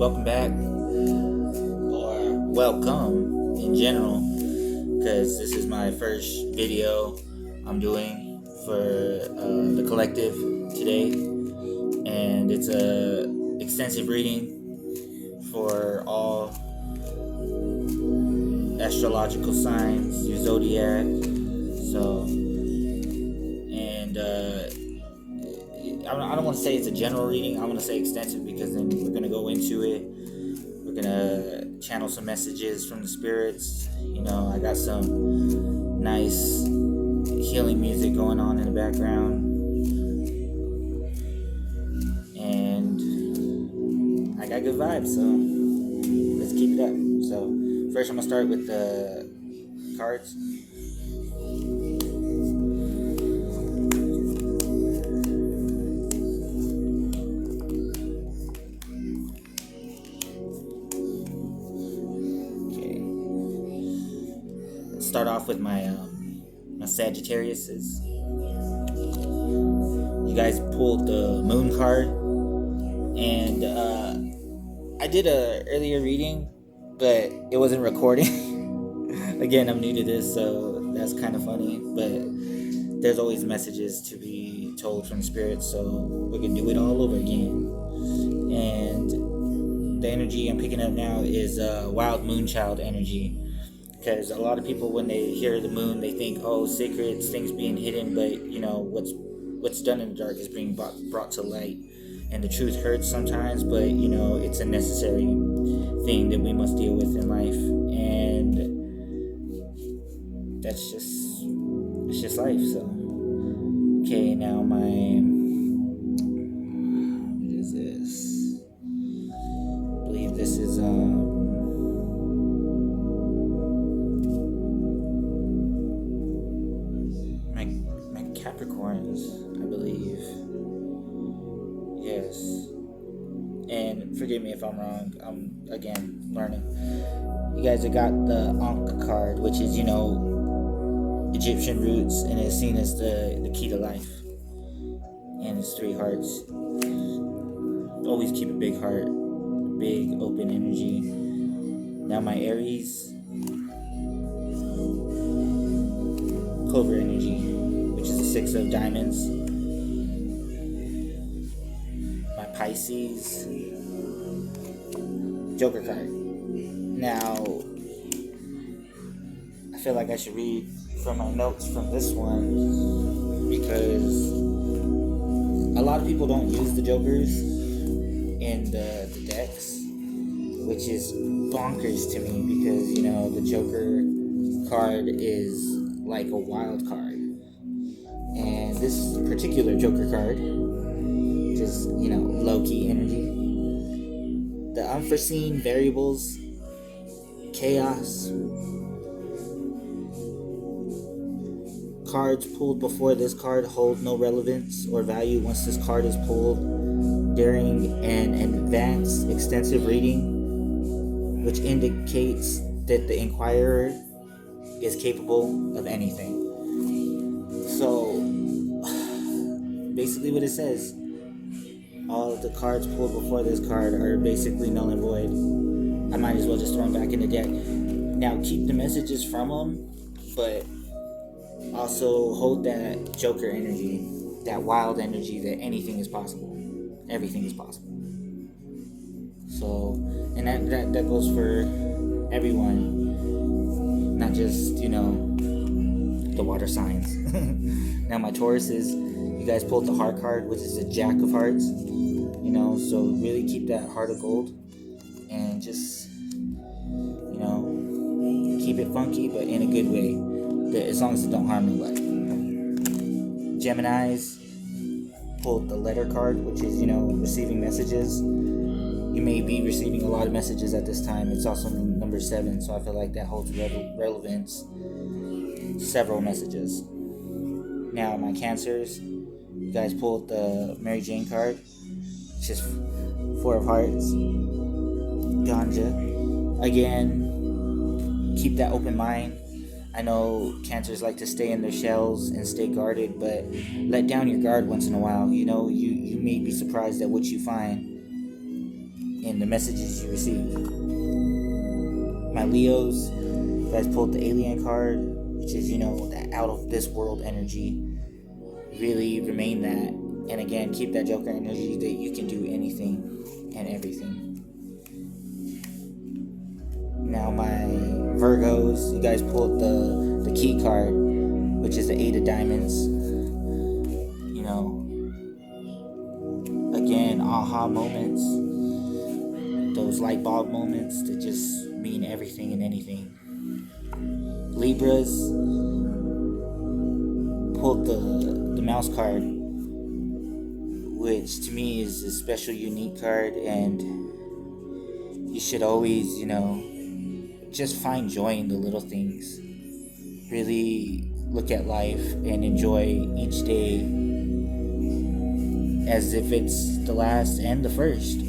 welcome back, or welcome in general, because this is my first video I'm doing for the collective today, and it's a extensive reading for all astrological signs, your zodiac. So, and I don't want to say it's a general reading. I want to say extensive, because then we're going to go into it. We're going to channel some messages from the spirits. You know, I got some nice healing music going on in the background. And I got good vibes, so let's keep it up. So first I'm going to start with the cards. Start off with my Sagittariuses. You guys pulled the moon card, and I did a earlier reading, but it wasn't recording. Again, I'm new to this, so that's kind of funny, but there's always messages to be told from spirits, so we can do it all over again. And the energy I'm picking up now is wild moonchild energy. Because a lot of people, when they hear the moon, they think, oh, secrets, things being hidden, but, you know, what's done in the dark is being brought to light. And the truth hurts sometimes, but, you know, it's a necessary thing that we must deal with in life. And it's just life, so. Okay, now what is this? I believe this is, Capricorns, I believe. Yes. And forgive me if I'm wrong. I'm, again, learning. You guys have got the Ankh card, which is, you know, Egyptian roots, and is seen as the key to life. And it's 3 hearts. Always keep a big heart, big open energy. Now my Aries, Clover energy, which is the 6 of diamonds. My Pisces, Joker card. Now, I feel like I should read from my notes from this one, because a lot of people don't use the Jokers in the decks, which is bonkers to me, because, you know, the Joker card is like a wild card. And this particular Joker card, just, you know, low-key energy. The unforeseen variables, chaos. Cards pulled before this card hold no relevance or value once this card is pulled during an advanced extensive reading, which indicates that the inquirer is capable of anything. So, basically what it says, all of the cards pulled before this card are basically null and void. I might as well just throw them back in the deck. Now, keep the messages from them, but also hold that Joker energy, that wild energy that anything is possible. Everything is possible. So, and that goes for everyone, not just, you know, the water signs. Now my Tauruses, you guys pulled the heart card, which is a Jack of Hearts. You know, so really keep that heart of gold, and just, you know, keep it funky, but in a good way, as long as it don't harm nobody. Geminis pulled the letter card, which is, you know, receiving messages. You may be receiving a lot of messages at this time. It's also number 7, so I feel like that holds relevance. Several messages. Now my Cancers, you guys pulled the Mary Jane card, which is 4 of Hearts. Ganja. Again, keep that open mind. I know Cancers like to stay in their shells and stay guarded, but let down your guard once in a while. You know, you may be surprised at what you find. in the messages you receive. My Leos, you guys pulled the alien card, which is, that out of this world energy. Really remain that. And again, keep that Joker energy that you can do anything and everything. Now my Virgos, you guys pulled the key card, which is the 8 of diamonds. Again, aha moments, those light bulb moments that just mean everything and anything. Libras pulled the mouse card, which to me is a special, unique card, and you should always, just find joy in the little things. Really look at life and enjoy each day as if it's the last and the first,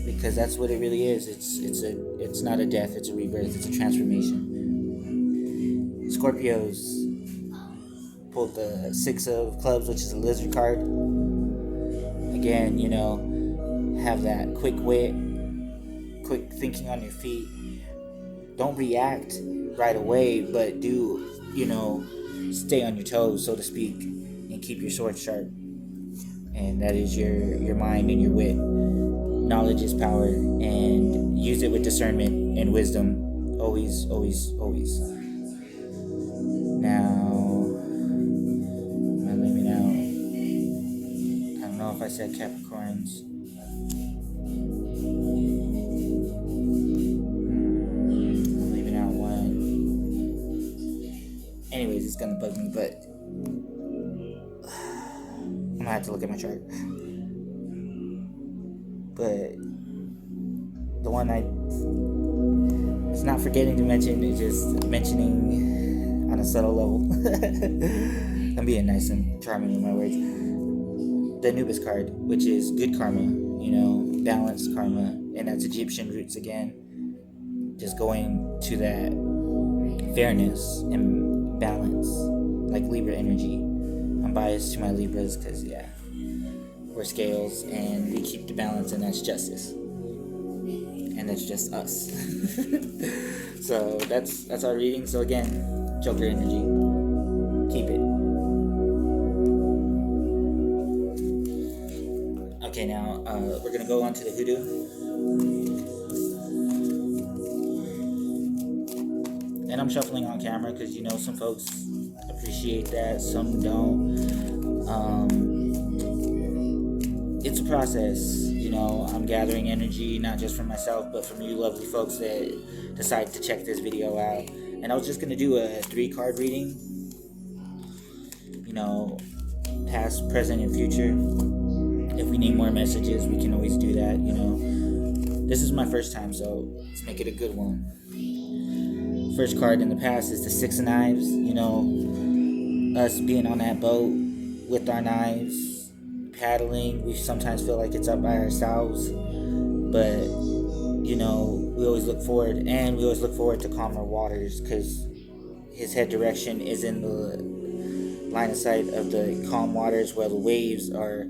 because that's what it really is. It's not a death, it's a rebirth, it's a transformation. Scorpios pulled the 6 of clubs, which is a lizard card. Again, have that quick wit, quick thinking on your feet. Don't react right away, but do, stay on your toes, so to speak, and keep your sword sharp. And that is your mind and your wit. Knowledge is power, and use it with discernment and wisdom. Always, always, always. Now, I'm leaving out. I don't know if I said Capricorns. I'm leaving out one. Anyways, it's gonna bug me, but I'm gonna have to look at my chart. But the one I was not forgetting to mention is just mentioning on a subtle level. I'm being nice and charming with my words. The Anubis card, which is good karma, balanced karma, and that's Egyptian roots again. Just going to that fairness and balance, like Libra energy. I'm biased to my Libras because, we're scales and we keep the balance, and that's justice. And that's just us. So that's our reading. So again, Joker energy. Keep it. Okay, now we're going to go on to the hoodoo. And I'm shuffling on camera because, some folks appreciate that, some don't. It's a process, I'm gathering energy not just from myself, but from you lovely folks that decide to check this video out. And I was just going to do a 3-card reading, past, present, and future. If we need more messages, we can always do that, This is my first time, so let's make it a good one. First card in the past is the 6 of Knives, us being on that boat with our knives, paddling. We sometimes feel like it's up by ourselves, but we always look forward, and we always look forward to calmer waters, because his head direction is in the line of sight of the calm waters where the waves are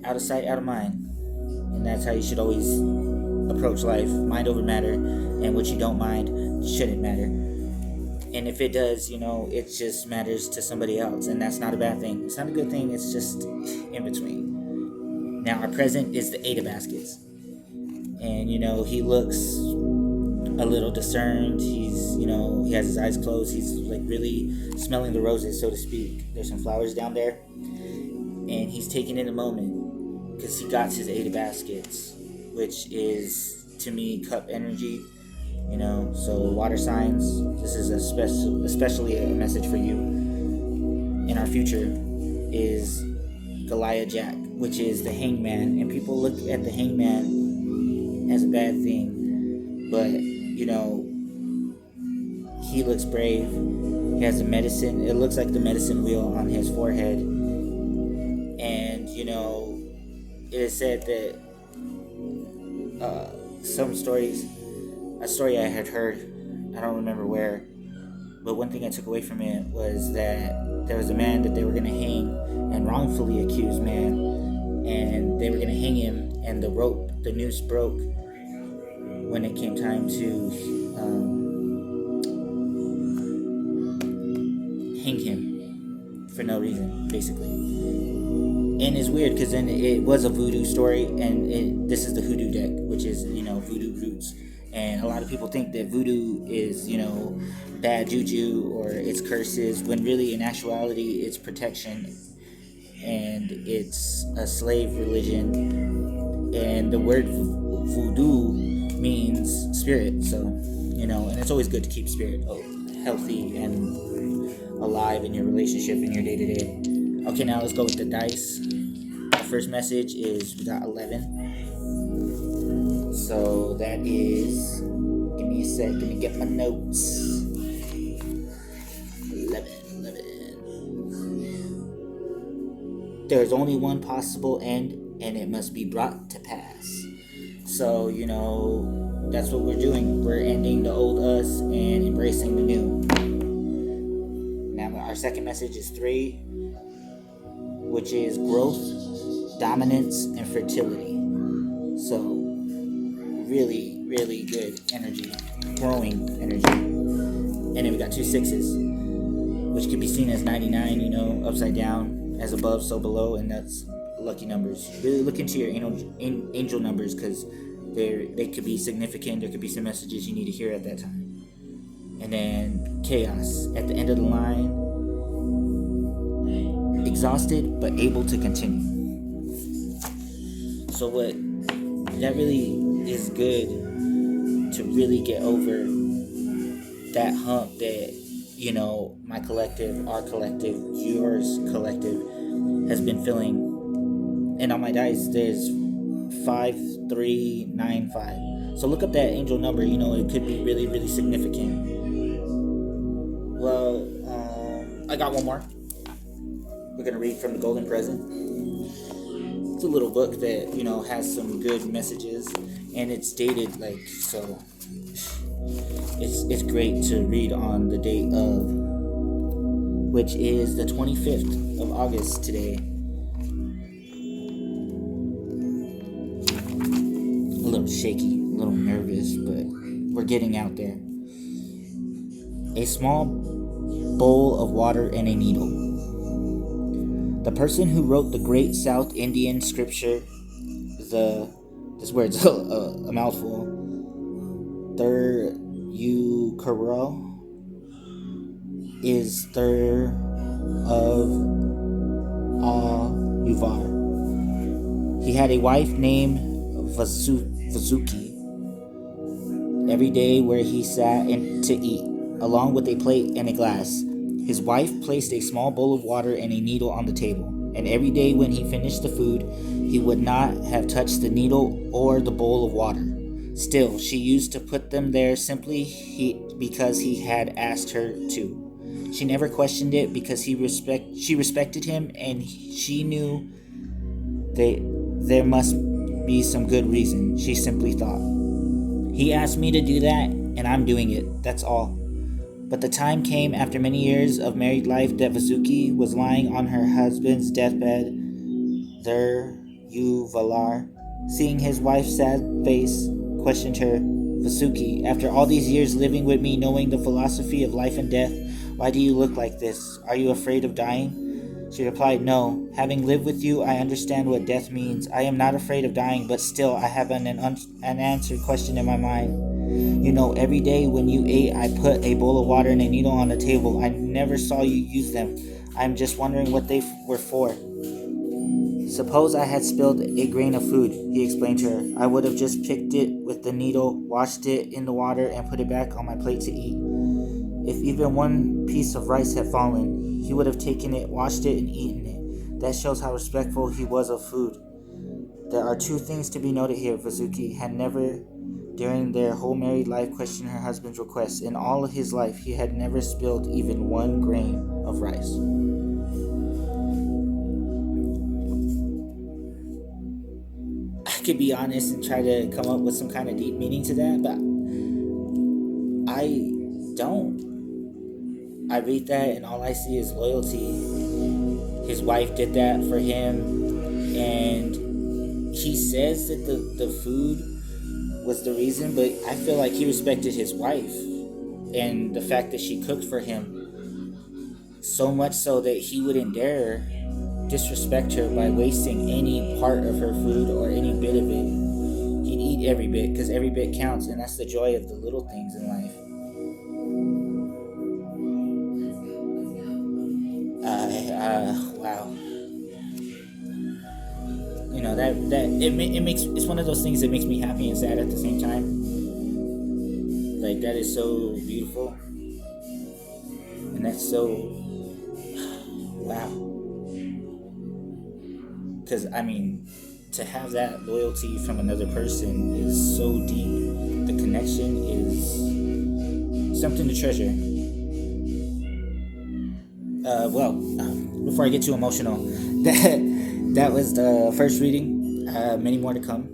out of sight, out of mind. And that's how you should always approach life. Mind over matter, and what you don't mind shouldn't matter. And if it does, it just matters to somebody else, and that's not a bad thing. It's not a good thing, it's just in between. Now, our present is the 8 of Baskets. And, he looks a little discerned. He's, he has his eyes closed. He's, really smelling the roses, so to speak. There's some flowers down there. And he's taking in a moment, because he got his 8 of Baskets, which is, to me, cup energy. So water signs, this is especially a message for you. In our future is Goliath Jack, which is the hangman. And people look at the hangman as a bad thing. But, he looks brave. He has the medicine. It looks like the medicine wheel on his forehead. And, it is said that some stories... A story I had heard, I don't remember where, but one thing I took away from it was that there was a man that they were going to hang, and wrongfully accused man, and they were going to hang him, and the noose broke when it came time to hang him for no reason, basically. And it's weird because then it was a voodoo story, and this is the hoodoo deck, which is, voodoo roots. And a lot of people think that voodoo is, bad juju or it's curses, when really in actuality it's protection, and it's a slave religion. And the word voodoo means spirit, so, and it's always good to keep spirit healthy and alive in your relationship, in your day-to-day. Okay, now let's go with the dice. The first message is we got 11. So that is, give me a sec, let me get my notes. 11. There's only one possible end, and it must be brought to pass. So, that's what we're doing. We're ending the old us and embracing the new. Now, our second message is 3, which is growth, dominance, and fertility. So, really, really good energy, growing energy. And then we got 2 6s, which can be seen as 99, upside down, as above, so below, and that's lucky numbers. Really look into your angel numbers, because they could be significant. There could be some messages you need to hear at that time. And then chaos at the end of the line. Exhausted but able to continue. So what that really is good to really get over that hump that my collective, our collective, yours collective has been feeling. And on my dice there's 5395. So look up that angel number. It could be really, really significant. Well, I got one more. We're going to read from The Golden Present. It's a little book that, has some good messages, and it's dated, so it's great to read on the date of, which is the 25th of August today. A little shaky, a little nervous, but we're getting out there. A small bowl of water and a needle. The person who wrote the great South Indian scripture, this word's a mouthful, Thur-U-Karo, is Thur of Uvar. He had a wife named Vasuki. Every day where he sat to eat, along with a plate and a glass, his wife placed a small bowl of water and a needle on the table, and every day when he finished the food, he would not have touched the needle or the bowl of water. Still, she used to put them there simply because he had asked her to. She never questioned it because she respected him, and she knew there must be some good reason. She simply thought, he asked me to do that, and I'm doing it, that's all. But the time came after many years of married life that Vasuki was lying on her husband's deathbed, Thur-U-Valar. Seeing his wife's sad face, questioned her, Vasuki, after all these years living with me, knowing the philosophy of life and death, why do you look like this? Are you afraid of dying? She replied, no. Having lived with you, I understand what death means. I am not afraid of dying, but still I have an unanswered question in my mind. Every day when you ate, I put a bowl of water and a needle on the table. I never saw you use them. I'm just wondering what they were for. Suppose I had spilled a grain of food, he explained to her. I would have just picked it with the needle, washed it in the water, and put it back on my plate to eat. If even one piece of rice had fallen, he would have taken it, washed it, and eaten it. That shows how respectful he was of food. There are 2 things to be noted here. Vasuki had never, during their whole married life, questioned her husband's requests. In all of his life, he had never spilled even 1 grain of rice. I could be honest and try to come up with some kind of deep meaning to that, but I don't. I read that and all I see is loyalty. His wife did that for him. And he says that the food was the reason, but I feel like he respected his wife and the fact that she cooked for him, so much so that he wouldn't dare disrespect her by wasting any part of her food or any bit of it. He'd eat every bit, because every bit counts, and that's the joy of the little things in life. Wow. You know, that it makes, it's one of those things that makes me happy and sad at the same time. Like, that is so beautiful, and that's so, wow. Because, I mean, to have that loyalty from another person is so deep. The connection is something to treasure. Before I get too emotional, that was the first reading. Many more to come.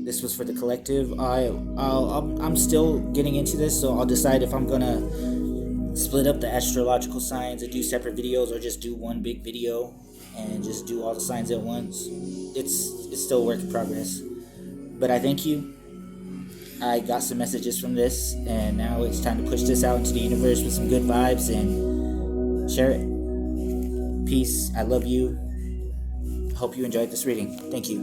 This was for the collective. I'm still getting into this, so I'll decide if I'm gonna split up the astrological signs and do separate videos, or just do one big video and just do all the signs at once. It's still a work in progress. But I thank you. I got some messages from this, and now it's time to push this out into the universe with some good vibes and share it. Peace. I love you. Hope you enjoyed this reading. Thank you.